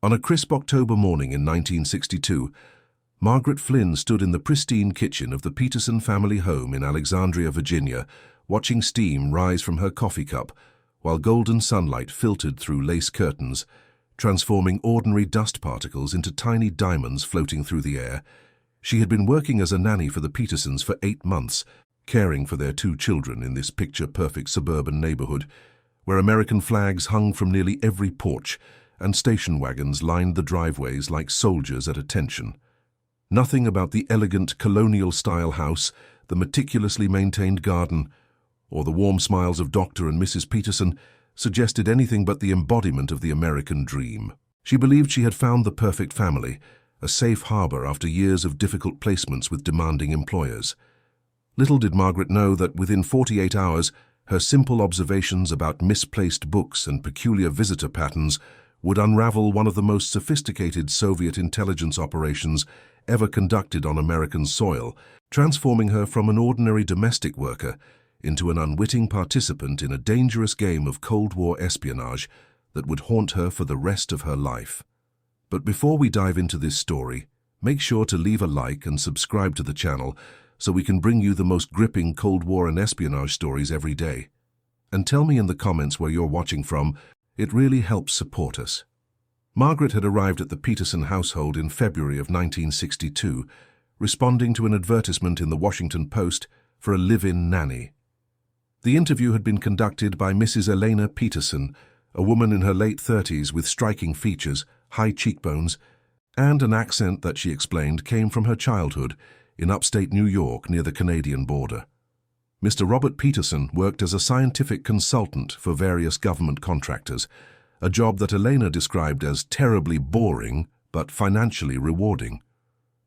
On a crisp October morning in 1962, Margaret Flynn stood in the pristine kitchen of the Peterson family home in Alexandria, Virginia, watching steam rise from her coffee cup while golden sunlight filtered through lace curtains, transforming ordinary dust particles into tiny diamonds floating through the air. She had been working as a nanny for the Petersons for 8 months, caring for their 2 children in this picture-perfect suburban neighborhood, where American flags hung from nearly every porch and station wagons lined the driveways like soldiers at attention. Nothing about the elegant colonial-style house, the meticulously maintained garden, or the warm smiles of Dr. and Mrs. Peterson suggested anything but the embodiment of the American dream. She believed she had found the perfect family, a safe harbor after years of difficult placements with demanding employers. Little did Margaret know that within 48 hours, her simple observations about misplaced books and peculiar visitor patterns would unravel one of the most sophisticated Soviet intelligence operations ever conducted on American soil, transforming her from an ordinary domestic worker into an unwitting participant in a dangerous game of Cold War espionage that would haunt her for the rest of her life. But before we dive into this story, make sure to leave a like and subscribe to the channel so we can bring you the most gripping Cold War and espionage stories every day. And tell me in the comments where you're watching from. It really helps support us. Margaret had arrived at the Peterson household in February of 1962, responding to an advertisement in the Washington Post for a live-in nanny. The interview had been conducted by Mrs. Elena Peterson, a woman in her late 30s with striking features, high cheekbones, and an accent that she explained came from her childhood in upstate New York near the Canadian border. Mr. Robert Peterson worked as a scientific consultant for various government contractors, a job that Elena described as terribly boring but financially rewarding.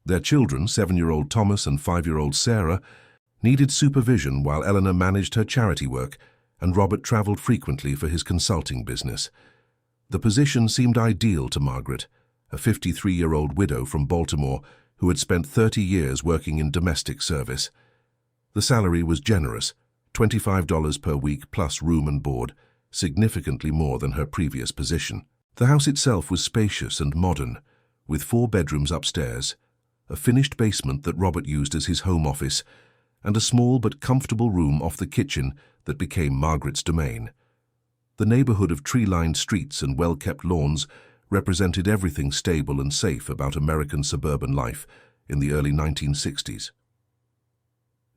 Their children, 7-year-old Thomas and 5-year-old Sarah, needed supervision while Eleanor managed her charity work and Robert traveled frequently for his consulting business. The position seemed ideal to Margaret, a 53-year-old widow from Baltimore who had spent 30 years working in domestic service. The salary was generous, $25 per week plus room and board, significantly more than her previous position. The house itself was spacious and modern, with 4 bedrooms upstairs, a finished basement that Robert used as his home office, and a small but comfortable room off the kitchen that became Margaret's domain. The neighborhood of tree-lined streets and well-kept lawns represented everything stable and safe about American suburban life in the early 1960s.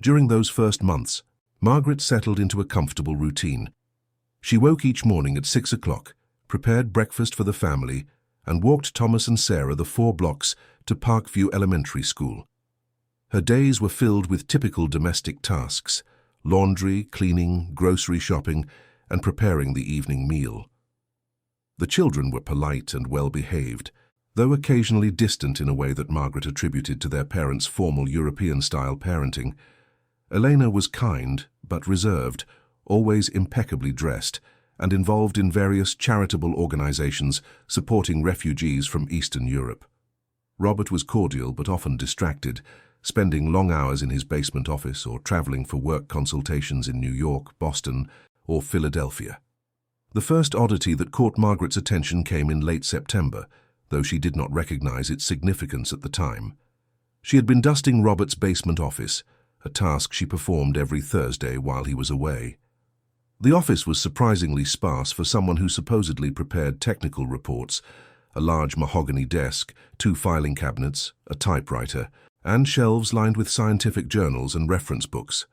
During those first months, Margaret settled into a comfortable routine. She woke each morning at 6 o'clock, prepared breakfast for the family, and walked Thomas and Sarah the 4 blocks to Parkview Elementary School. Her days were filled with typical domestic tasks: laundry, cleaning, grocery shopping, and preparing the evening meal. The children were polite and well-behaved, though occasionally distant in a way that Margaret attributed to their parents' formal European-style parenting. Elena was kind but reserved, always impeccably dressed, and involved in various charitable organizations supporting refugees from Eastern Europe. Robert was cordial but often distracted, spending long hours in his basement office or traveling for work consultations in New York, Boston, or Philadelphia. The first oddity that caught Margaret's attention came in late September, though she did not recognize its significance at the time. She had been dusting Robert's basement office, a task she performed every Thursday while he was away. The office was surprisingly sparse for someone who supposedly prepared technical reports: a large mahogany desk, 2 filing cabinets, a typewriter, and shelves lined with scientific journals and reference books.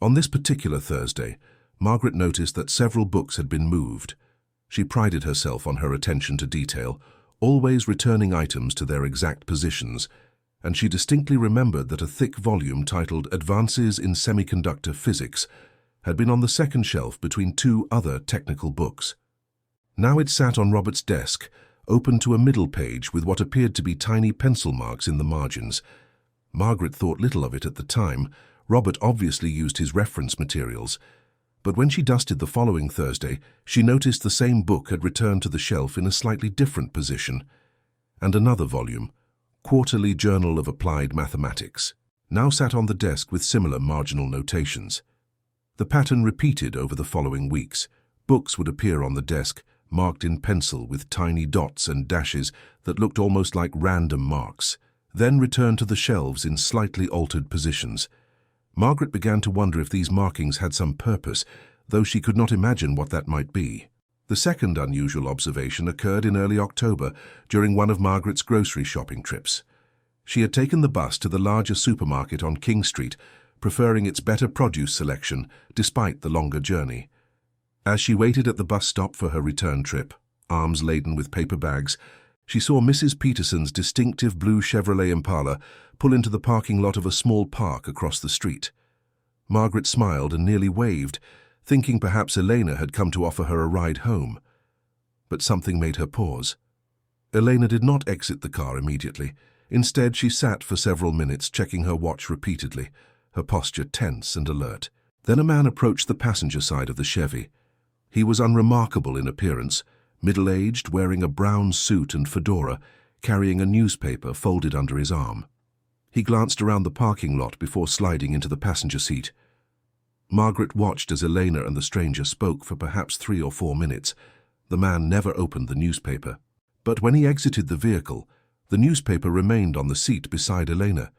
On this particular Thursday, Margaret noticed that several books had been moved. She prided herself on her attention to detail, always returning items to their exact positions, and she distinctly remembered that a thick volume titled Advances in Semiconductor Physics had been on the second shelf between 2 other technical books. Now it sat on Robert's desk, open to a middle page with what appeared to be tiny pencil marks in the margins. Margaret thought little of it at the time. Robert obviously used his reference materials. But when she dusted the following Thursday, she noticed the same book had returned to the shelf in a slightly different position. And another volume, Quarterly Journal of Applied Mathematics, now sat on the desk with similar marginal notations. The pattern repeated over the following weeks. Books would appear on the desk, marked in pencil with tiny dots and dashes that looked almost like random marks, then returned to the shelves in slightly altered positions. Margaret began to wonder if these markings had some purpose, though she could not imagine what that might be. The second unusual observation occurred in early October during one of Margaret's grocery shopping trips. She had taken the bus to the larger supermarket on King Street, preferring its better produce selection despite the longer journey. As she waited at the bus stop for her return trip, arms laden with paper bags, she saw Mrs. Peterson's distinctive blue Chevrolet Impala pull into the parking lot of a small park across the street. Margaret smiled and nearly waved, thinking perhaps Elena had come to offer her a ride home. But something made her pause. Elena did not exit the car immediately. Instead, she sat for several minutes, checking her watch repeatedly, her posture tense and alert. Then a man approached the passenger side of the Chevy. He was unremarkable in appearance, middle-aged, wearing a brown suit and fedora, carrying a newspaper folded under his arm. He glanced around the parking lot before sliding into the passenger seat. Margaret watched as Elena and the stranger spoke for perhaps 3 or 4 minutes. The man never opened the newspaper. But when he exited the vehicle, the newspaper remained on the seat beside Elena.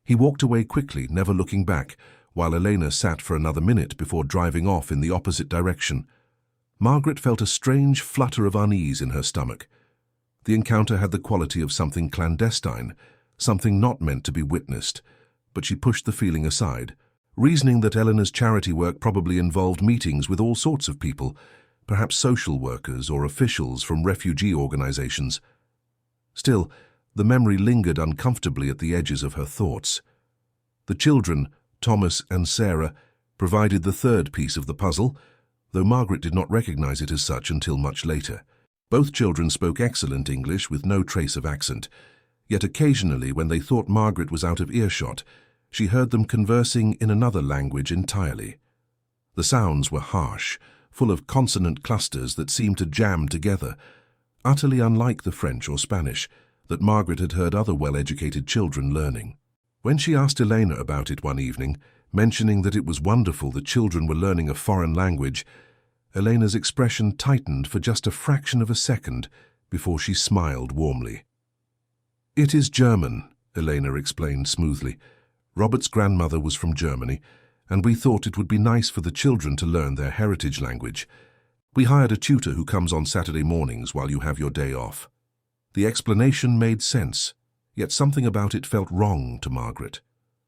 He walked away quickly, never looking back, while Elena sat for another minute before driving off in the opposite direction. Margaret felt a strange flutter of unease in her stomach. The encounter had the quality of something clandestine, something not meant to be witnessed, but she pushed the feeling aside, reasoning that Eleanor's charity work probably involved meetings with all sorts of people, perhaps social workers or officials from refugee organizations. Still, the memory lingered uncomfortably at the edges of her thoughts. The children, Thomas and Sarah, provided the third piece of the puzzle, though Margaret did not recognize it as such until much later. Both children spoke excellent English with no trace of accent, yet occasionally, when they thought Margaret was out of earshot, she heard them conversing in another language entirely. The sounds were harsh, full of consonant clusters that seemed to jam together, utterly unlike the French or Spanish that Margaret had heard other well-educated children learning. When she asked Elena about it one evening, mentioning that it was wonderful that children were learning a foreign language, Elena's expression tightened for just a fraction of a second before she smiled warmly. "It is German," Elena explained smoothly. "Robert's grandmother was from Germany, and we thought it would be nice for the children to learn their heritage language. We hired a tutor who comes on Saturday mornings while you have your day off." The explanation made sense, yet something about it felt wrong to Margaret.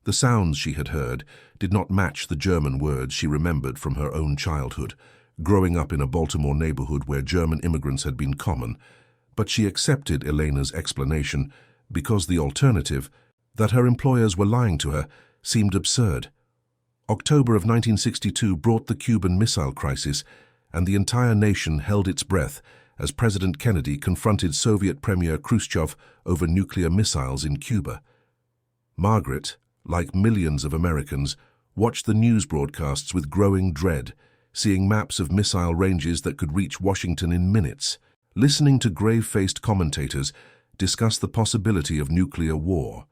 The sounds she had heard did not match the German words she remembered from her own childhood, growing up in a Baltimore neighborhood where German immigrants had been common, but she accepted Elena's explanation because the alternative, that her employers were lying to her, seemed absurd. October of 1962 brought the Cuban Missile Crisis, and the entire nation held its breath as President Kennedy confronted Soviet Premier Khrushchev over nuclear missiles in Cuba. Margaret, like millions of Americans, watched the news broadcasts with growing dread, seeing maps of missile ranges that could reach Washington in minutes, listening to grave-faced commentators discuss the possibility of nuclear war.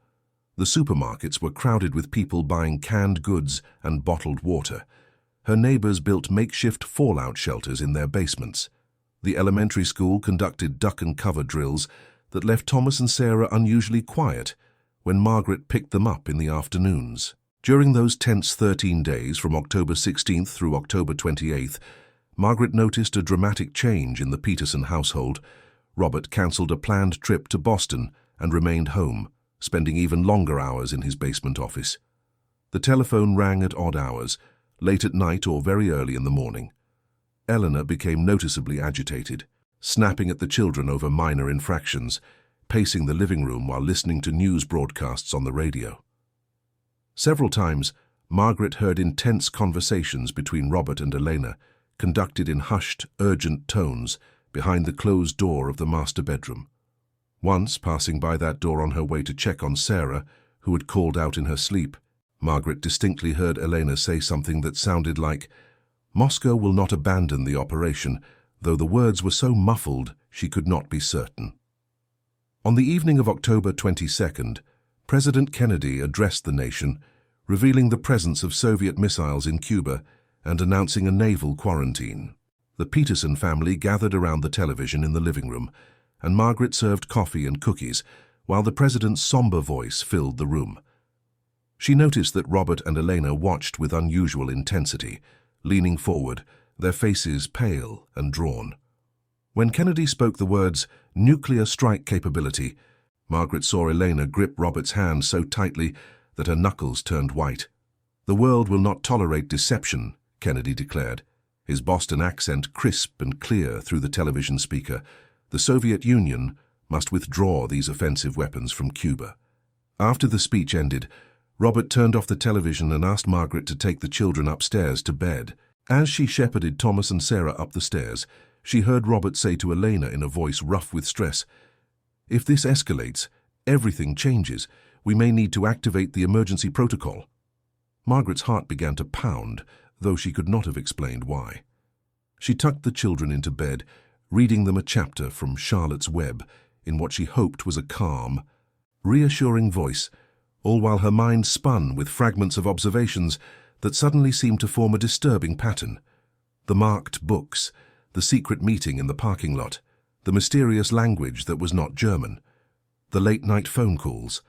The supermarkets were crowded with people buying canned goods and bottled water. Her neighbors built makeshift fallout shelters in their basements. The elementary school conducted duck-and-cover drills that left Thomas and Sarah unusually quiet when Margaret picked them up in the afternoons. During those tense 13 days from October 16th through October 28th, Margaret noticed a dramatic change in the Peterson household. Robert cancelled a planned trip to Boston and remained home, spending even longer hours in his basement office. The telephone rang at odd hours, late at night or very early in the morning. Eleanor became noticeably agitated, snapping at the children over minor infractions, pacing the living room while listening to news broadcasts on the radio. Several times, Margaret heard intense conversations between Robert and Elena, conducted in hushed, urgent tones behind the closed door of the master bedroom. Once, passing by that door on her way to check on Sarah, who had called out in her sleep, Margaret distinctly heard Elena say something that sounded like, "Moscow will not abandon the operation," though the words were so muffled she could not be certain. On the evening of October 22nd, President Kennedy addressed the nation, revealing the presence of Soviet missiles in Cuba and announcing a naval quarantine. The Peterson family gathered around the television in the living room, and Margaret served coffee and cookies, while the president's somber voice filled the room. She noticed that Robert and Elena watched with unusual intensity, leaning forward, their faces pale and drawn. When Kennedy spoke the words, "nuclear strike capability," Margaret saw Elena grip Robert's hand so tightly that her knuckles turned white. "The world will not tolerate deception," Kennedy declared, his Boston accent crisp and clear through the television speaker. "The Soviet Union must withdraw these offensive weapons from Cuba." After the speech ended, Robert turned off the television and asked Margaret to take the children upstairs to bed. As she shepherded Thomas and Sarah up the stairs, she heard Robert say to Elena in a voice rough with stress, "If this escalates, everything changes. We may need to activate the emergency protocol." Margaret's heart began to pound, though she could not have explained why. She tucked the children into bed, reading them a chapter from Charlotte's Web in what she hoped was a calm, reassuring voice, all while her mind spun with fragments of observations that suddenly seemed to form a disturbing pattern. The marked books, the secret meeting in the parking lot, the mysterious language that was not German, the late-night phone calls,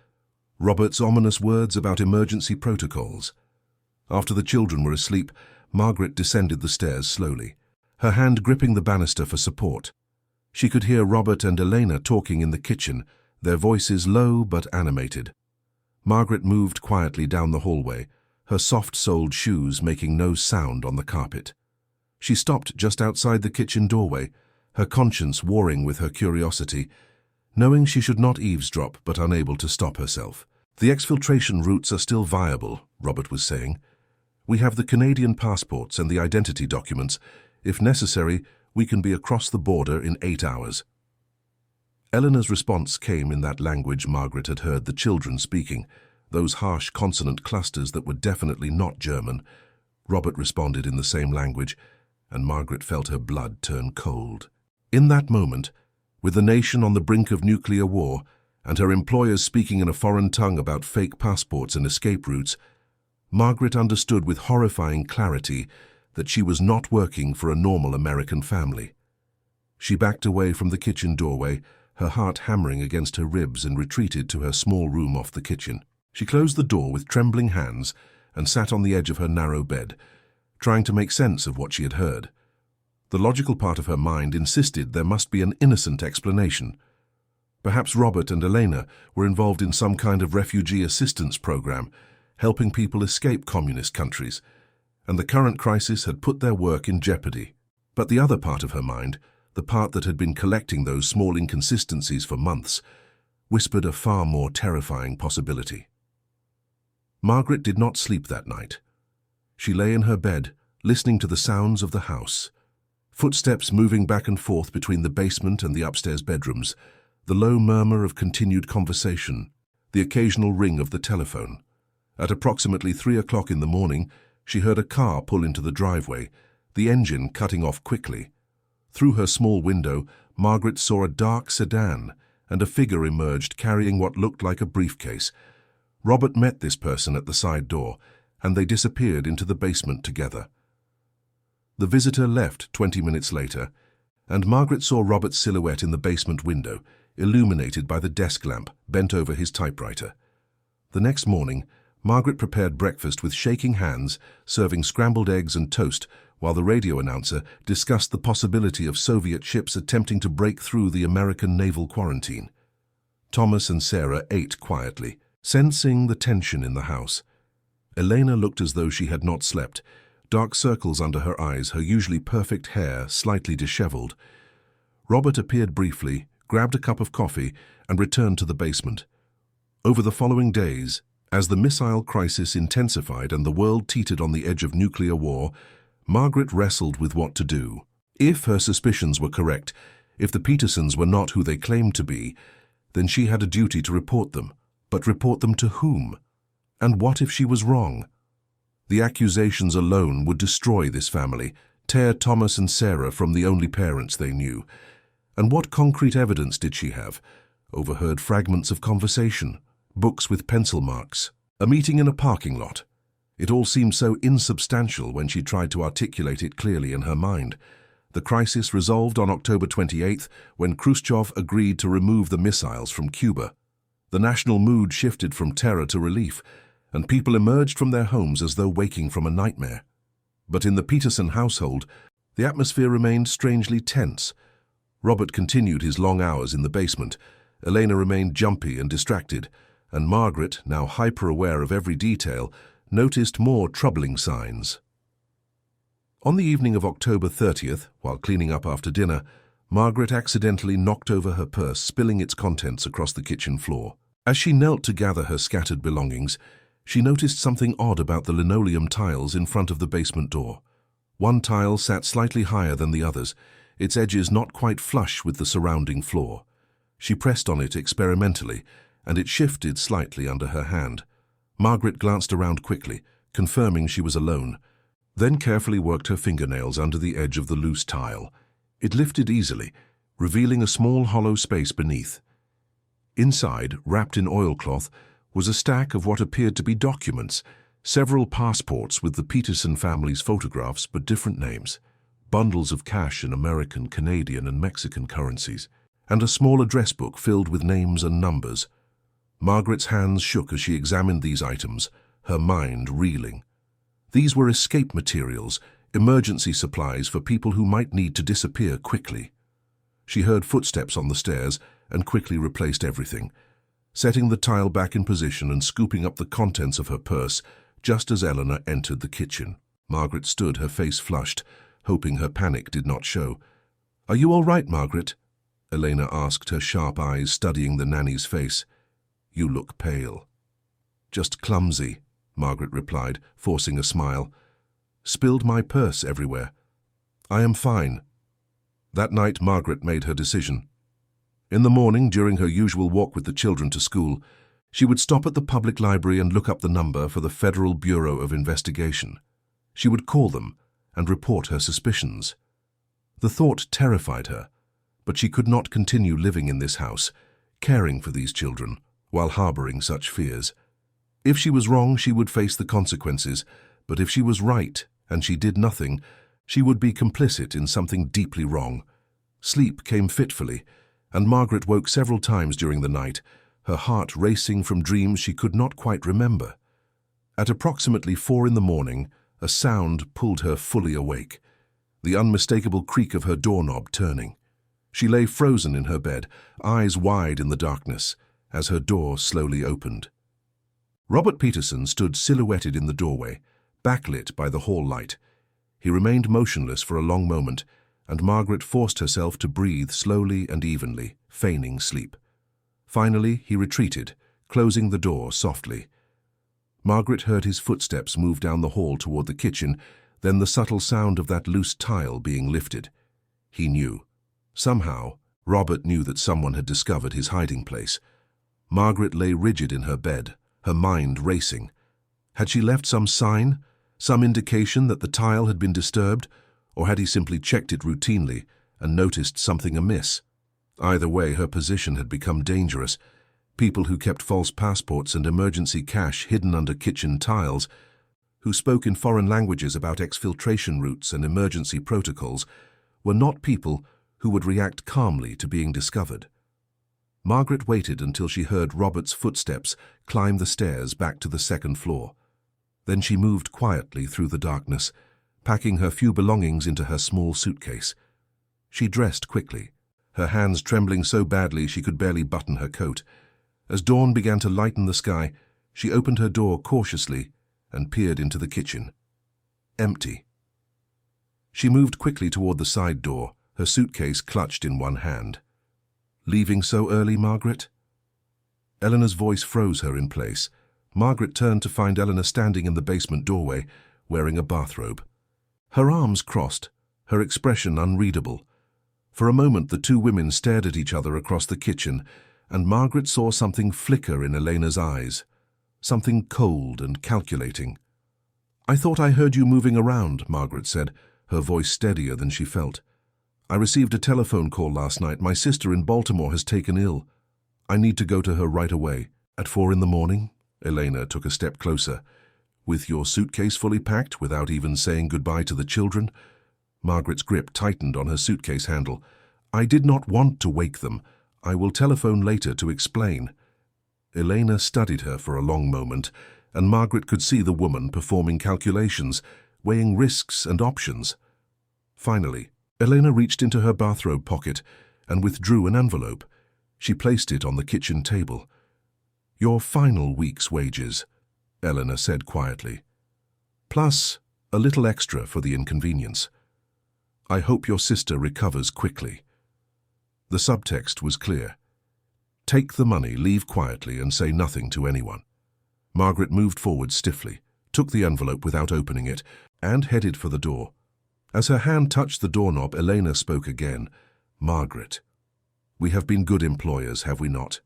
Robert's ominous words about emergency protocols. After the children were asleep, Margaret descended the stairs slowly, her hand gripping the banister for support. She could hear Robert and Elena talking in the kitchen, their voices low but animated. Margaret moved quietly down the hallway, her soft-soled shoes making no sound on the carpet. She stopped just outside the kitchen doorway, her conscience warring with her curiosity, knowing she should not eavesdrop but unable to stop herself. "The exfiltration routes are still viable," Robert was saying. "We have the Canadian passports and the identity documents. If necessary, we can be across the border in 8 hours." Eleanor's response came in that language Margaret had heard the children speaking, those harsh consonant clusters that were definitely not German. Robert responded in the same language, and Margaret felt her blood turn cold. In that moment, with the nation on the brink of nuclear war, and her employers speaking in a foreign tongue about fake passports and escape routes, Margaret understood with horrifying clarity that she was not working for a normal American family. She backed away from the kitchen doorway, her heart hammering against her ribs, and retreated to her small room off the kitchen. She closed the door with trembling hands and sat on the edge of her narrow bed, trying to make sense of what she had heard. The logical part of her mind insisted there must be an innocent explanation. Perhaps Robert and Elena were involved in some kind of refugee assistance program, helping people escape communist countries, and the current crisis had put their work in jeopardy. But the other part of her mind, the part that had been collecting those small inconsistencies for months, whispered a far more terrifying possibility. Margaret did not sleep that night. She lay in her bed, listening to the sounds of the house. Footsteps moving back and forth between the basement and the upstairs bedrooms, the low murmur of continued conversation, the occasional ring of the telephone. At approximately 3 o'clock in the morning, she heard a car pull into the driveway, the engine cutting off quickly. Through her small window, Margaret saw a dark sedan, and a figure emerged carrying what looked like a briefcase. Robert met this person at the side door, and they disappeared into the basement together. The visitor left 20 minutes later, and Margaret saw Robert's silhouette in the basement window, illuminated by the desk lamp bent over his typewriter. The next morning, Margaret prepared breakfast with shaking hands, serving scrambled eggs and toast, while the radio announcer discussed the possibility of Soviet ships attempting to break through the American naval quarantine. Thomas and Sarah ate quietly, sensing the tension in the house. Elena looked as though she had not slept, dark circles under her eyes, her usually perfect hair slightly disheveled. Robert appeared briefly, grabbed a cup of coffee, and returned to the basement. Over the following days, as the missile crisis intensified and the world teetered on the edge of nuclear war, Margaret wrestled with what to do. If her suspicions were correct, if the Petersons were not who they claimed to be, then she had a duty to report them. But report them to whom? And what if she was wrong? The accusations alone would destroy this family, tear Thomas and Sarah from the only parents they knew. And what concrete evidence did she have? Overheard fragments of conversation, books with pencil marks, a meeting in a parking lot. It all seemed so insubstantial when she tried to articulate it clearly in her mind. The crisis resolved on October 28th when Khrushchev agreed to remove the missiles from Cuba. The national mood shifted from terror to relief, and people emerged from their homes as though waking from a nightmare. But in the Peterson household, the atmosphere remained strangely tense. Robert continued his long hours in the basement, Elena remained jumpy and distracted, and Margaret, now hyper-aware of every detail, noticed more troubling signs. On the evening of October 30th, while cleaning up after dinner, Margaret accidentally knocked over her purse, spilling its contents across the kitchen floor. As she knelt to gather her scattered belongings, she noticed something odd about the linoleum tiles in front of the basement door. One tile sat slightly higher than the others, its edges not quite flush with the surrounding floor. She pressed on it experimentally, and it shifted slightly under her hand. Margaret glanced around quickly, confirming she was alone, then carefully worked her fingernails under the edge of the loose tile. It lifted easily, revealing a small hollow space beneath. Inside, wrapped in oilcloth, was a stack of what appeared to be documents, several passports with the Peterson family's photographs but different names, bundles of cash in American, Canadian, and Mexican currencies, and a small address book filled with names and numbers. Margaret's hands shook as she examined these items, her mind reeling. These were escape materials, emergency supplies for people who might need to disappear quickly. She heard footsteps on the stairs and quickly replaced everything, setting the tile back in position and scooping up the contents of her purse just as Eleanor entered the kitchen. Margaret stood, her face flushed, hoping her panic did not show. "Are you all right, Margaret?" Elena asked, her sharp eyes studying the nanny's face. "You look pale." "Just clumsy," Margaret replied, forcing a smile. "Spilled my purse everywhere. I am fine." That night, Margaret made her decision. In the morning, during her usual walk with the children to school, she would stop at the public library and look up the number for the Federal Bureau of Investigation. She would call them and report her suspicions. The thought terrified her, but she could not continue living in this house, caring for these children, while harboring such fears. If she was wrong, she would face the consequences, but if she was right, and she did nothing, she would be complicit in something deeply wrong. Sleep came fitfully, and Margaret woke several times during the night, her heart racing from dreams she could not quite remember. At approximately 4 in the morning, a sound pulled her fully awake, the unmistakable creak of her doorknob turning. She lay frozen in her bed, eyes wide in the darkness, as her door slowly opened. Robert Peterson stood silhouetted in the doorway, backlit by the hall light. He remained motionless for a long moment, and Margaret forced herself to breathe slowly and evenly, feigning sleep. Finally, he retreated, closing the door softly. Margaret heard his footsteps move down the hall toward the kitchen, then the subtle sound of that loose tile being lifted. He knew. Somehow, Robert knew that someone had discovered his hiding place. Margaret lay rigid in her bed, her mind racing. Had she left some sign, some indication that the tile had been disturbed, or had he simply checked it routinely and noticed something amiss? Either way, her position had become dangerous. People who kept false passports and emergency cash hidden under kitchen tiles, who spoke in foreign languages about exfiltration routes and emergency protocols, were not people who would react calmly to being discovered. Margaret waited until she heard Robert's footsteps climb the stairs back to the second floor. Then she moved quietly through the darkness, packing her few belongings into her small suitcase. She dressed quickly, her hands trembling so badly she could barely button her coat. As dawn began to lighten the sky, she opened her door cautiously and peered into the kitchen. Empty. She moved quickly toward the side door, her suitcase clutched in one hand. "Leaving so early, Margaret?" Eleanor's voice froze her in place. Margaret turned to find Eleanor standing in the basement doorway, wearing a bathrobe. Her arms crossed, her expression unreadable. For a moment the two women stared at each other across the kitchen, and Margaret saw something flicker in Elena's eyes, something cold and calculating. "I thought I heard you moving around," Margaret said, her voice steadier than she felt. "I received a telephone call last night. My sister in Baltimore has taken ill. I need to go to her right away." "At 4 in the morning?" Elena took a step closer. "With your suitcase fully packed, without even saying goodbye to the children?" Margaret's grip tightened on her suitcase handle. "I did not want to wake them. I will telephone later to explain." Elena studied her for a long moment, and Margaret could see the woman performing calculations, weighing risks and options. Finally, Elena reached into her bathrobe pocket and withdrew an envelope. She placed it on the kitchen table. "Your final week's wages," Elena said quietly. "Plus a little extra for the inconvenience. I hope your sister recovers quickly." The subtext was clear. Take the money, leave quietly, and say nothing to anyone. Margaret moved forward stiffly, took the envelope without opening it, and headed for the door. As her hand touched the doorknob, Elena spoke again. "Margaret, we have been good employers, have we not?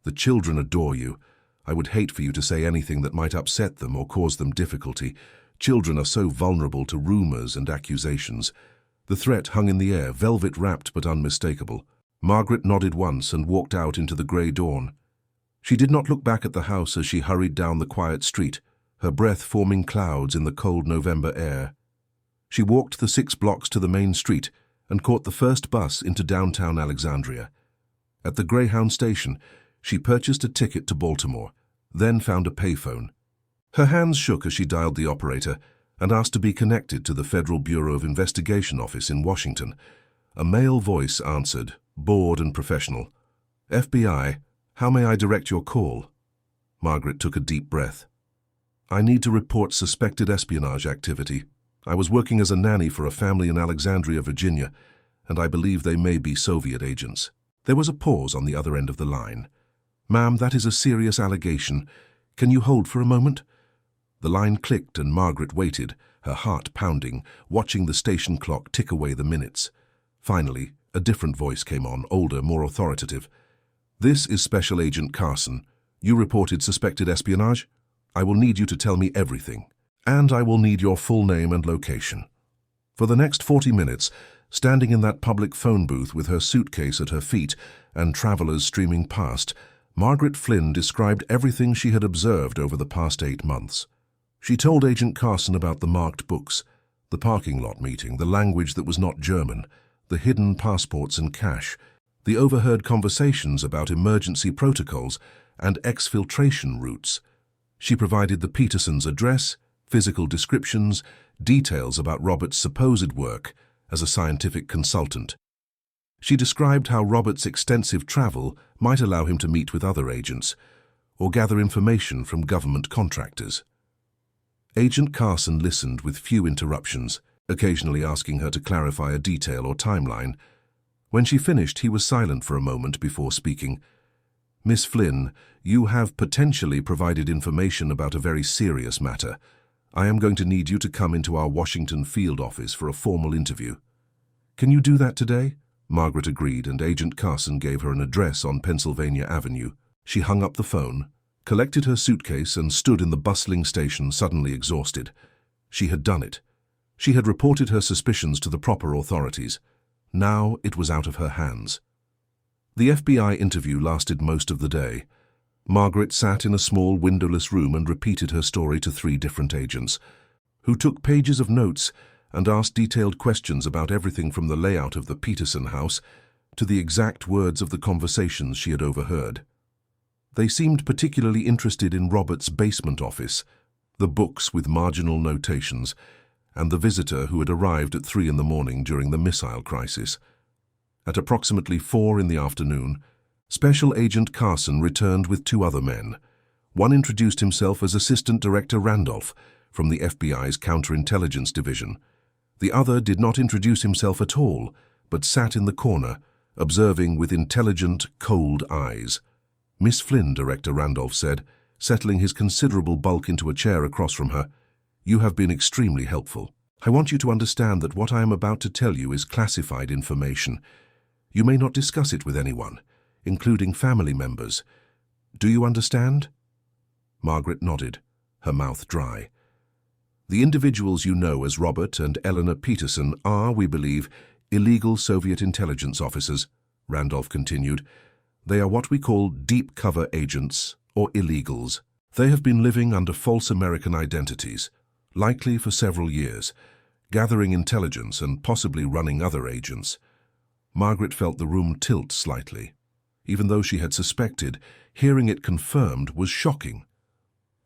The children adore you. I would hate for you to say anything that might upset them or cause them difficulty. Children are so vulnerable to rumors and accusations." The threat hung in the air, velvet-wrapped but unmistakable. Margaret nodded once and walked out into the grey dawn. She did not look back at the house as she hurried down the quiet street, her breath forming clouds in the cold November air. She walked the 6 blocks to the main street and caught the first bus into downtown Alexandria. At the Greyhound station, she purchased a ticket to Baltimore, then found a payphone. Her hands shook as she dialed the operator and asked to be connected to the Federal Bureau of Investigation office in Washington. A male voice answered, bored and professional. "FBI, how may I direct your call?" Margaret took a deep breath. "I need to report suspected espionage activity. I was working as a nanny for a family in Alexandria, Virginia, and I believe they may be Soviet agents." There was a pause on the other end of the line. "Ma'am, that is a serious allegation. Can you hold for a moment?" The line clicked and Margaret waited, her heart pounding, watching the station clock tick away the minutes. Finally, a different voice came on, older, more authoritative. "This is Special Agent Carson. You reported suspected espionage? I will need you to tell me everything. And I will need your full name and location." For the next 40 minutes, standing in that public phone booth with her suitcase at her feet and travelers streaming past, Margaret Flynn described everything she had observed over the past 8 months. She told Agent Carson about the marked books, the parking lot meeting, the language that was not German, the hidden passports and cash, the overheard conversations about emergency protocols and exfiltration routes. She provided the Petersons' address, physical descriptions, details about Robert's supposed work as a scientific consultant. She described how Robert's extensive travel might allow him to meet with other agents or gather information from government contractors. Agent Carson listened with few interruptions, occasionally asking her to clarify a detail or timeline. When she finished, he was silent for a moment before speaking. "Miss Flynn, you have potentially provided information about a very serious matter. I am going to need you to come into our Washington field office for a formal interview." "Can you do that today?" Margaret agreed, and Agent Carson gave her an address on Pennsylvania Avenue. She hung up the phone, collected her suitcase, and stood in the bustling station, suddenly exhausted. She had done it. She had reported her suspicions to the proper authorities. Now it was out of her hands. The FBI interview lasted most of the day. Margaret sat in a small windowless room and repeated her story to 3 different agents, who took pages of notes and asked detailed questions about everything from the layout of the Peterson house to the exact words of the conversations she had overheard. They seemed particularly interested in Robert's basement office, the books with marginal notations, and the visitor who had arrived at 3 in the morning during the missile crisis. At approximately 4 in the afternoon, Special Agent Carson returned with 2 other men. One introduced himself as Assistant Director Randolph from the FBI's Counterintelligence Division. The other did not introduce himself at all, but sat in the corner, observing with intelligent, cold eyes. "Miss Flynn," Director Randolph said, settling his considerable bulk into a chair across from her, "you have been extremely helpful. I want you to understand that what I am about to tell you is classified information. You may not discuss it with anyone, including family members. Do you understand?" Margaret nodded, her mouth dry. "The individuals you know as Robert and Eleanor Peterson are, we believe, illegal Soviet intelligence officers," Randolph continued. "They are what we call deep cover agents, or illegals. They have been living under false American identities, likely for several years, gathering intelligence and possibly running other agents. Margaret felt the room tilt slightly. Even though she had suspected, hearing it confirmed was shocking.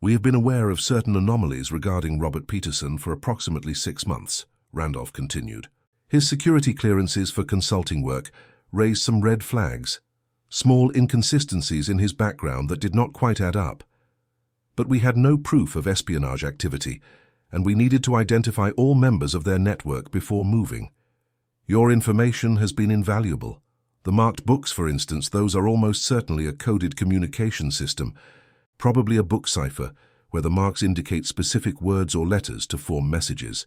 "We have been aware of certain anomalies regarding Robert Peterson for approximately 6 months," Randolph continued. "His security clearances for consulting work raised some red flags, small inconsistencies in his background that did not quite add up. But we had no proof of espionage activity, and we needed to identify all members of their network before moving. Your information has been invaluable. The marked books, for instance, those are almost certainly a coded communication system, probably a book cipher, where the marks indicate specific words or letters to form messages.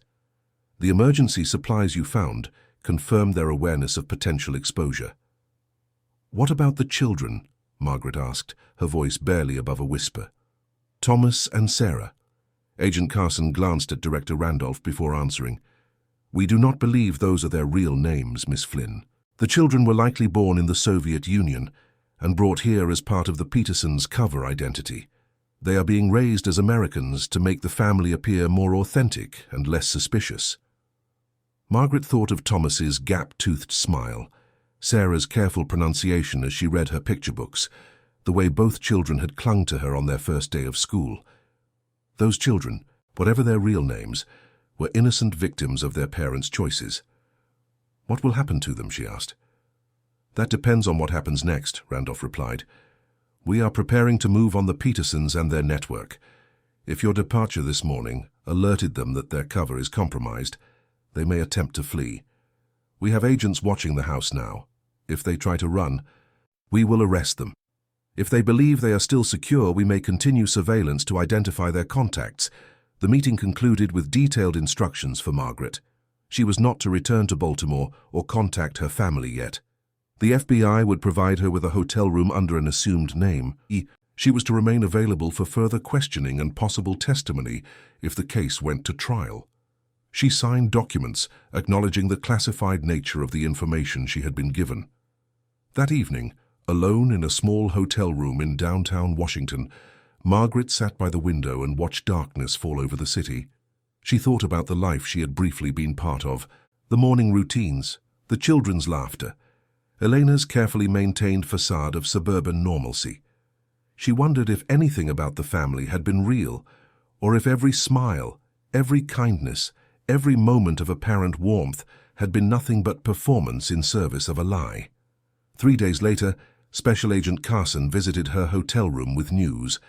The emergency supplies you found confirmed their awareness of potential exposure." "What about the children?" Margaret asked, her voice barely above a whisper. "Thomas and Sarah." Agent Carson glanced at Director Randolph before answering. "We do not believe those are their real names, Miss Flynn. The children were likely born in the Soviet Union and brought here as part of the Petersons' cover identity. They are being raised as Americans to make the family appear more authentic and less suspicious." Margaret thought of Thomas's gap-toothed smile, Sarah's careful pronunciation as she read her picture books, the way both children had clung to her on their first day of school. Those children, whatever their real names, were innocent victims of their parents' choices. "What will happen to them?" she asked. "That depends on what happens next," Randolph replied. "We are preparing to move on the Petersons and their network. If your departure this morning alerted them that their cover is compromised, they may attempt to flee. We have agents watching the house now. If they try to run, we will arrest them. If they believe they are still secure, we may continue surveillance to identify their contacts." The meeting concluded with detailed instructions for Margaret. She was not to return to Baltimore or contact her family yet. The FBI would provide her with a hotel room under an assumed name. She was to remain available for further questioning and possible testimony if the case went to trial. She signed documents acknowledging the classified nature of the information she had been given. That evening, alone in a small hotel room in downtown Washington, Margaret sat by the window and watched darkness fall over the city. She thought about the life she had briefly been part of, the morning routines, the children's laughter, Elena's carefully maintained facade of suburban normalcy. She wondered if anything about the family had been real, or if every smile, every kindness, every moment of apparent warmth had been nothing but performance in service of a lie. 3 days later, Special Agent Carson visited her hotel room with news.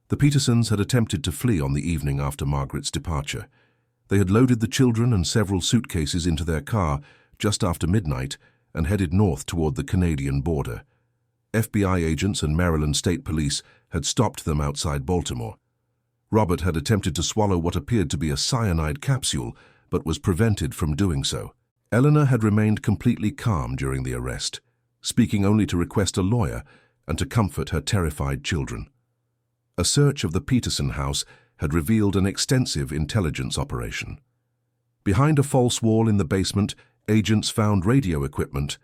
The Petersons had attempted to flee on the evening after Margaret's departure. They had loaded the children and several suitcases into their car just after midnight and headed north toward the Canadian border. FBI agents and Maryland State Police had stopped them outside Baltimore. Robert had attempted to swallow what appeared to be a cyanide capsule, but was prevented from doing so. Eleanor had remained completely calm during the arrest, speaking only to request a lawyer and to comfort her terrified children. A search of the Peterson house had revealed an extensive intelligence operation. Behind a false wall in the basement, agents found radio equipment,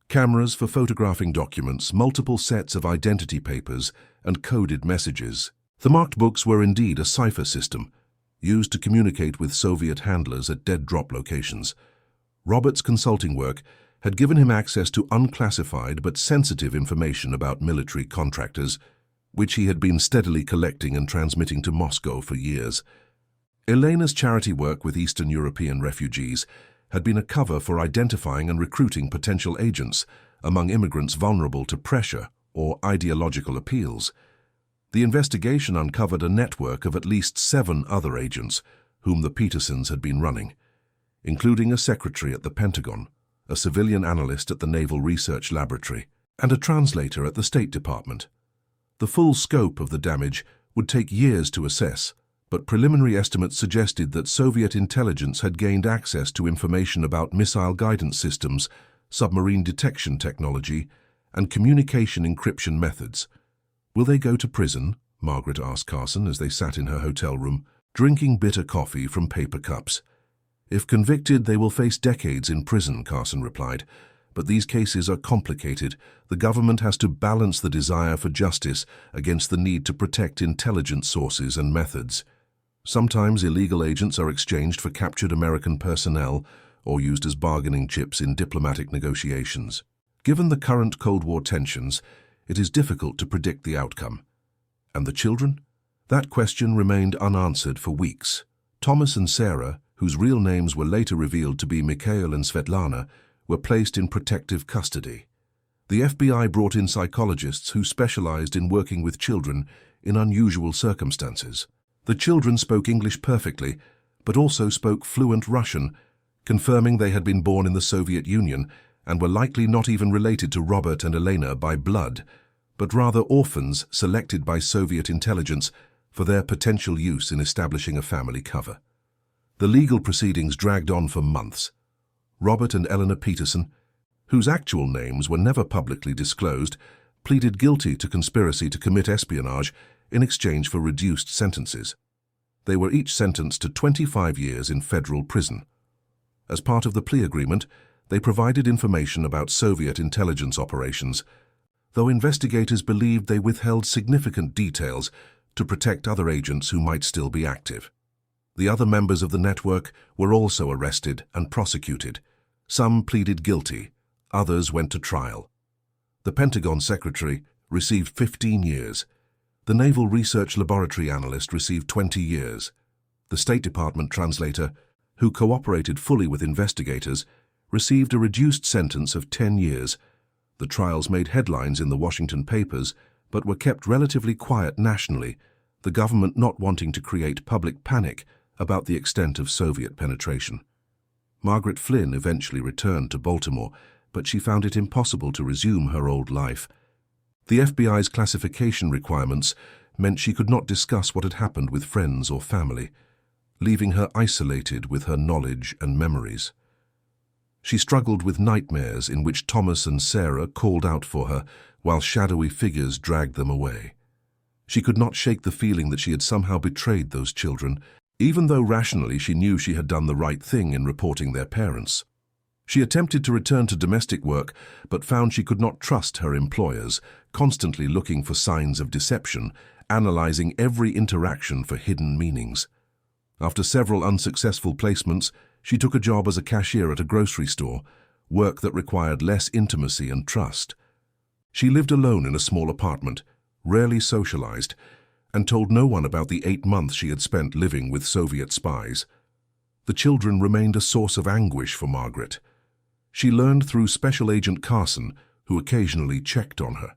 cameras for photographing documents, multiple sets of identity papers, and coded messages. The marked books were indeed a cipher system, used to communicate with Soviet handlers at dead-drop locations. Robert's consulting work had given him access to unclassified but sensitive information about military contractors, which he had been steadily collecting and transmitting to Moscow for years. Elena's charity work with Eastern European refugees had been a cover for identifying and recruiting potential agents among immigrants vulnerable to pressure or ideological appeals. The investigation uncovered a network of at least 7 other agents whom the Petersons had been running, including a secretary at the Pentagon, a civilian analyst at the Naval Research Laboratory, and a translator at the State Department. The full scope of the damage would take years to assess, but preliminary estimates suggested that Soviet intelligence had gained access to information about missile guidance systems, submarine detection technology, and communication encryption methods. "Will they go to prison?" Margaret asked Carson as they sat in her hotel room, drinking bitter coffee from paper cups. "If convicted, they will face decades in prison," Carson replied. "But these cases are complicated. The government has to balance the desire for justice against the need to protect intelligence sources and methods." Sometimes illegal agents are exchanged for captured American personnel or used as bargaining chips in diplomatic negotiations. Given the current Cold War tensions, it is difficult to predict the outcome. And the children? That question remained unanswered for weeks. Thomas and Sarah, whose real names were later revealed to be Mikhail and Svetlana, were placed in protective custody. The FBI brought in psychologists who specialized in working with children in unusual circumstances. The children spoke English perfectly, but also spoke fluent Russian, confirming they had been born in the Soviet Union and were likely not even related to Robert and Elena by blood, but rather orphans selected by Soviet intelligence for their potential use in establishing a family cover. The legal proceedings dragged on for months. Robert and Eleanor Peterson, whose actual names were never publicly disclosed, pleaded guilty to conspiracy to commit espionage in exchange for reduced sentences. They were each sentenced to 25 years in federal prison. As part of the plea agreement, they provided information about Soviet intelligence operations, though investigators believed they withheld significant details to protect other agents who might still be active. The other members of the network were also arrested and prosecuted. Some pleaded guilty, others went to trial. The Pentagon secretary received 15 years. The Naval Research Laboratory analyst received 20 years. The State Department translator, who cooperated fully with investigators, received a reduced sentence of 10 years. The trials made headlines in the Washington papers, but were kept relatively quiet nationally, the government not wanting to create public panic about the extent of Soviet penetration. Margaret Flynn eventually returned to Baltimore, but she found it impossible to resume her old life. The FBI's classification requirements meant she could not discuss what had happened with friends or family, leaving her isolated with her knowledge and memories. She struggled with nightmares in which Thomas and Sarah called out for her while shadowy figures dragged them away. She could not shake the feeling that she had somehow betrayed those children, even though rationally she knew she had done the right thing in reporting their parents. She attempted to return to domestic work, but found she could not trust her employers, constantly looking for signs of deception, analyzing every interaction for hidden meanings. After several unsuccessful placements, she took a job as a cashier at a grocery store, work that required less intimacy and trust. She lived alone in a small apartment, rarely socialized, and told no one about the 8 months she had spent living with Soviet spies. The children remained a source of anguish for Margaret. She learned through Special Agent Carson, who occasionally checked on her,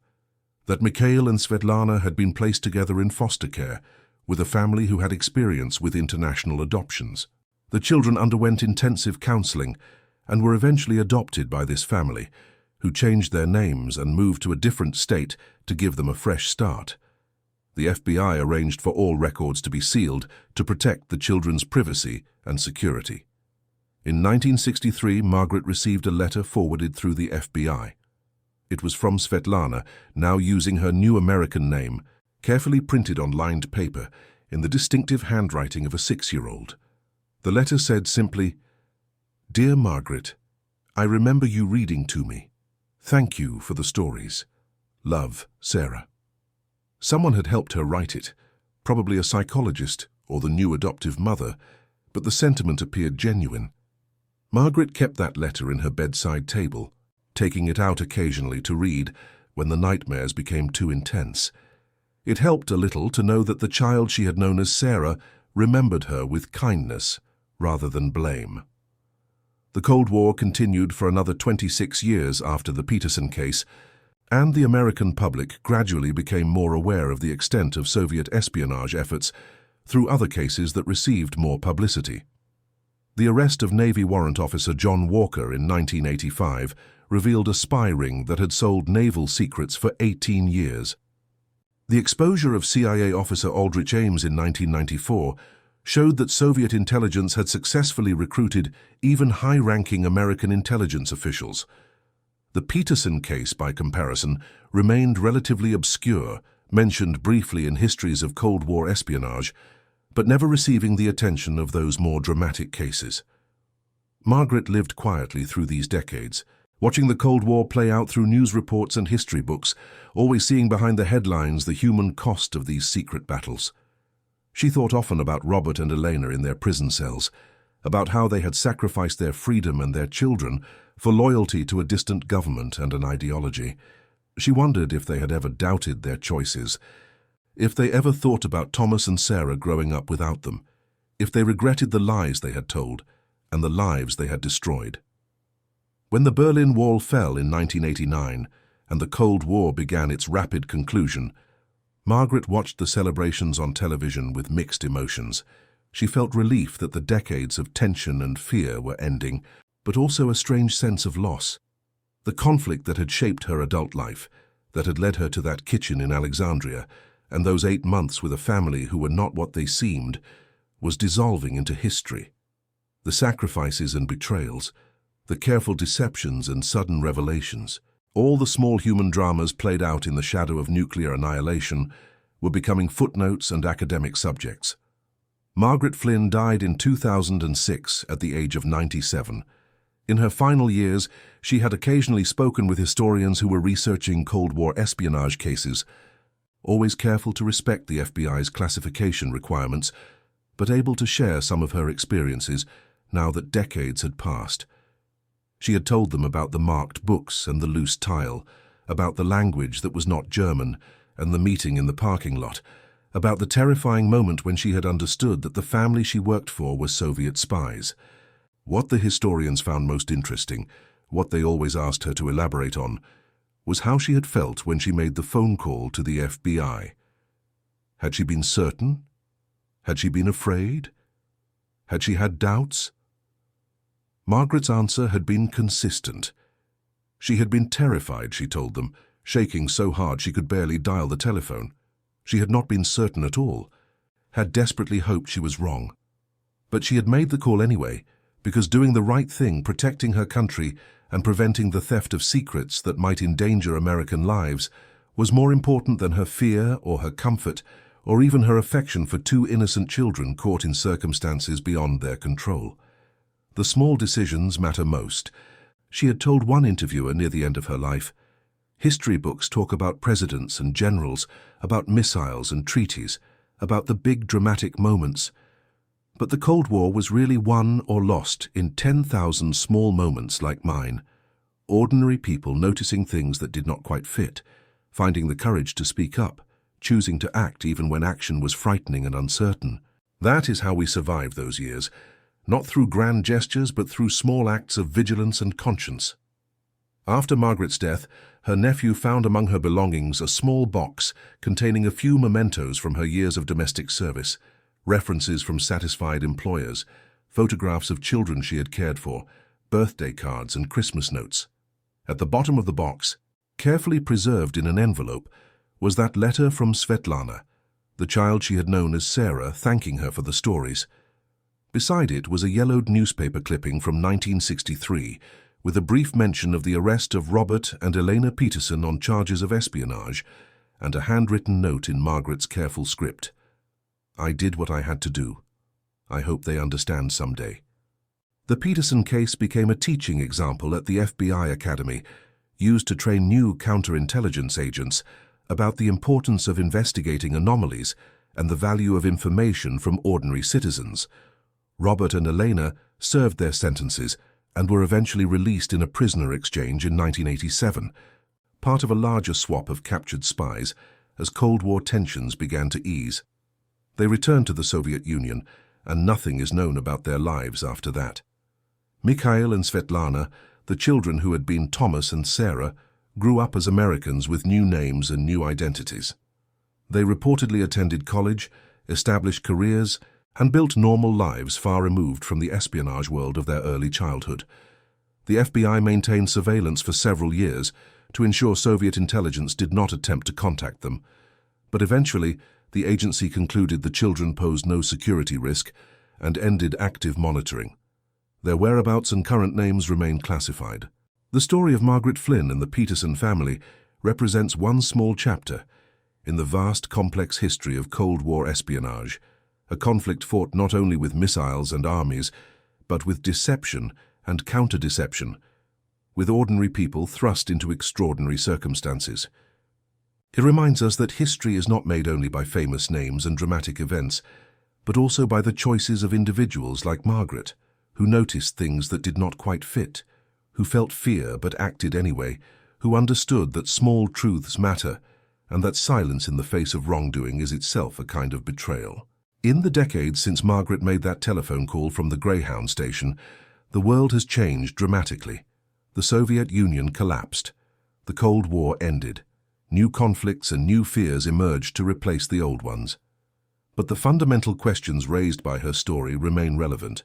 that Mikhail and Svetlana had been placed together in foster care with a family who had experience with international adoptions. The children underwent intensive counseling and were eventually adopted by this family, who changed their names and moved to a different state to give them a fresh start. The FBI arranged for all records to be sealed to protect the children's privacy and security. In 1963, Margaret received a letter forwarded through the FBI. It was from Svetlana, now using her new American name, carefully printed on lined paper in the distinctive handwriting of a 6-year-old. The letter said simply, "Dear Margaret, I remember you reading to me. Thank you for the stories. Love, Sarah." Someone had helped her write it, probably a psychologist or the new adoptive mother, but the sentiment appeared genuine. Margaret kept that letter in her bedside table, taking it out occasionally to read when the nightmares became too intense. It helped a little to know that the child she had known as Sarah remembered her with kindness rather than blame. The Cold War continued for another 26 years after the Peterson case, and the American public gradually became more aware of the extent of Soviet espionage efforts through other cases that received more publicity. The arrest of Navy Warrant Officer John Walker in 1985 revealed a spy ring that had sold naval secrets for 18 years. The exposure of CIA officer Aldrich Ames in 1994 showed that Soviet intelligence had successfully recruited even high-ranking American intelligence officials. The Peterson case, by comparison, remained relatively obscure, mentioned briefly in histories of Cold War espionage, but never receiving the attention of those more dramatic cases. Margaret lived quietly through these decades, watching the Cold War play out through news reports and history books, always seeing behind the headlines the human cost of these secret battles. She thought often about Robert and Elena in their prison cells, about how they had sacrificed their freedom and their children for loyalty to a distant government and an ideology. She wondered if they had ever doubted their choices, if they ever thought about Thomas and Sarah growing up without them, if they regretted the lies they had told and the lives they had destroyed. When the Berlin Wall fell in 1989 and the Cold War began its rapid conclusion, Margaret watched the celebrations on television with mixed emotions. She felt relief that the decades of tension and fear were ending, but also a strange sense of loss. The conflict that had shaped her adult life, that had led her to that kitchen in Alexandria, and those 8 months with a family who were not what they seemed, was dissolving into history. The sacrifices and betrayals, the careful deceptions and sudden revelations, all the small human dramas played out in the shadow of nuclear annihilation, were becoming footnotes and academic subjects. Margaret Flynn died in 2006 at the age of 97. In her final years, she had occasionally spoken with historians who were researching Cold War espionage cases, always careful to respect the FBI's classification requirements, but able to share some of her experiences now that decades had passed. She had told them about the marked books and the loose tile, about the language that was not German and the meeting in the parking lot, about the terrifying moment when she had understood that the family she worked for was Soviet spies. What the historians found most interesting, what they always asked her to elaborate on, was how she had felt when she made the phone call to the FBI. Had she been certain? Had she been afraid? Had she had doubts? Margaret's answer had been consistent. She had been terrified, she told them, shaking so hard she could barely dial the telephone. She had not been certain at all, had desperately hoped she was wrong. But she had made the call anyway, because doing the right thing, protecting her country and preventing the theft of secrets that might endanger American lives, was more important than her fear or her comfort or even her affection for 2 innocent children caught in circumstances beyond their control. The small decisions matter most. She had told one interviewer near the end of her life, "History books talk about presidents and generals, about missiles and treaties, about the big dramatic moments. But the Cold War was really won or lost in 10,000 small moments like mine. Ordinary people noticing things that did not quite fit, finding the courage to speak up, choosing to act even when action was frightening and uncertain. That is how we survived those years, not through grand gestures but through small acts of vigilance and conscience." After Margaret's death, her nephew found among her belongings a small box containing a few mementos from her years of domestic service, references from satisfied employers, photographs of children she had cared for, birthday cards and Christmas notes. At the bottom of the box, carefully preserved in an envelope, was that letter from Svetlana, the child she had known as Sarah, thanking her for the stories. Beside it was a yellowed newspaper clipping from 1963, with a brief mention of the arrest of Robert and Elena Peterson on charges of espionage, and a handwritten note in Margaret's careful script. "I did what I had to do. I hope they understand someday." The Peterson case became a teaching example at the FBI Academy, used to train new counterintelligence agents about the importance of investigating anomalies and the value of information from ordinary citizens. Robert and Elena served their sentences and were eventually released in a prisoner exchange in 1987, part of a larger swap of captured spies as Cold War tensions began to ease. They returned to the Soviet Union, and nothing is known about their lives after that. Mikhail and Svetlana, the children who had been Thomas and Sarah, grew up as Americans with new names and new identities. They reportedly attended college, established careers, and built normal lives far removed from the espionage world of their early childhood. The FBI maintained surveillance for several years to ensure Soviet intelligence did not attempt to contact them, but eventually the agency concluded the children posed no security risk and ended active monitoring. Their whereabouts and current names remain classified. The story of Margaret Flynn and the Peterson family represents one small chapter in the vast, complex history of Cold War espionage, a conflict fought not only with missiles and armies, but with deception and counter-deception, with ordinary people thrust into extraordinary circumstances. It reminds us that history is not made only by famous names and dramatic events, but also by the choices of individuals like Margaret, who noticed things that did not quite fit, who felt fear but acted anyway, who understood that small truths matter, and that silence in the face of wrongdoing is itself a kind of betrayal. In the decades since Margaret made that telephone call from the Greyhound station, the world has changed dramatically. The Soviet Union collapsed. The Cold War ended. New conflicts and new fears emerged to replace the old ones. But the fundamental questions raised by her story remain relevant.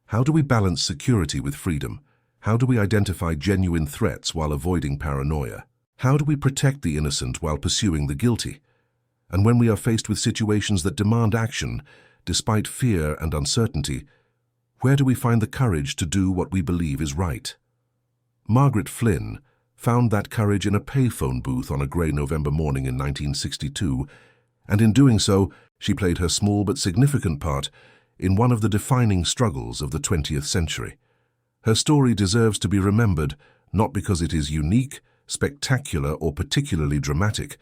How do we balance security with freedom? How do we identify genuine threats while avoiding paranoia? How do we protect the innocent while pursuing the guilty? And when we are faced with situations that demand action, despite fear and uncertainty, where do we find the courage to do what we believe is right? Margaret Flynn found that courage in a payphone booth on a grey November morning in 1962, and in doing so, she played her small but significant part in one of the defining struggles of the 20th century. Her story deserves to be remembered not because it is unique, spectacular, or particularly dramatic,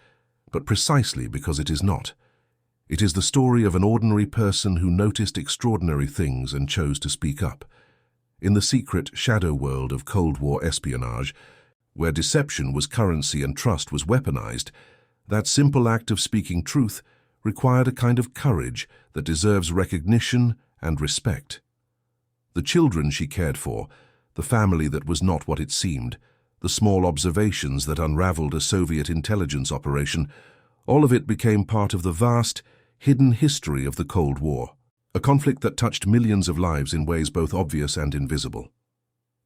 but precisely because it is not. It is the story of an ordinary person who noticed extraordinary things and chose to speak up. In the secret shadow world of Cold War espionage, where deception was currency and trust was weaponized, that simple act of speaking truth required a kind of courage that deserves recognition and respect. The children she cared for, the family that was not what it seemed, the small observations that unraveled a Soviet intelligence operation, all of it became part of the vast, hidden history of the Cold War, a conflict that touched millions of lives in ways both obvious and invisible.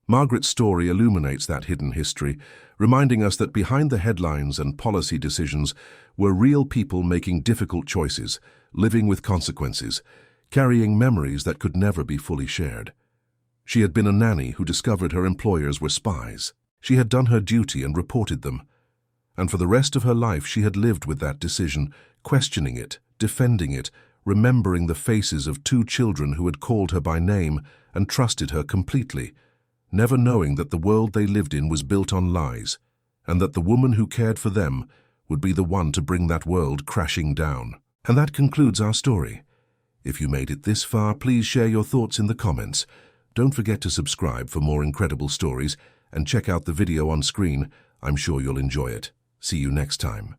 Margaret's story illuminates that hidden history, reminding us that behind the headlines and policy decisions were real people making difficult choices, living with consequences, carrying memories that could never be fully shared. She had been a nanny who discovered her employers were spies. She had done her duty and reported them. And for the rest of her life she had lived with that decision, questioning it, defending it, remembering the faces of two children who had called her by name and trusted her completely, never knowing that the world they lived in was built on lies, and that the woman who cared for them would be the one to bring that world crashing down. And that concludes our story. If you made it this far, please share your thoughts in the comments. Don't forget to subscribe for more incredible stories and check out the video on screen. I'm sure you'll enjoy it. See you next time.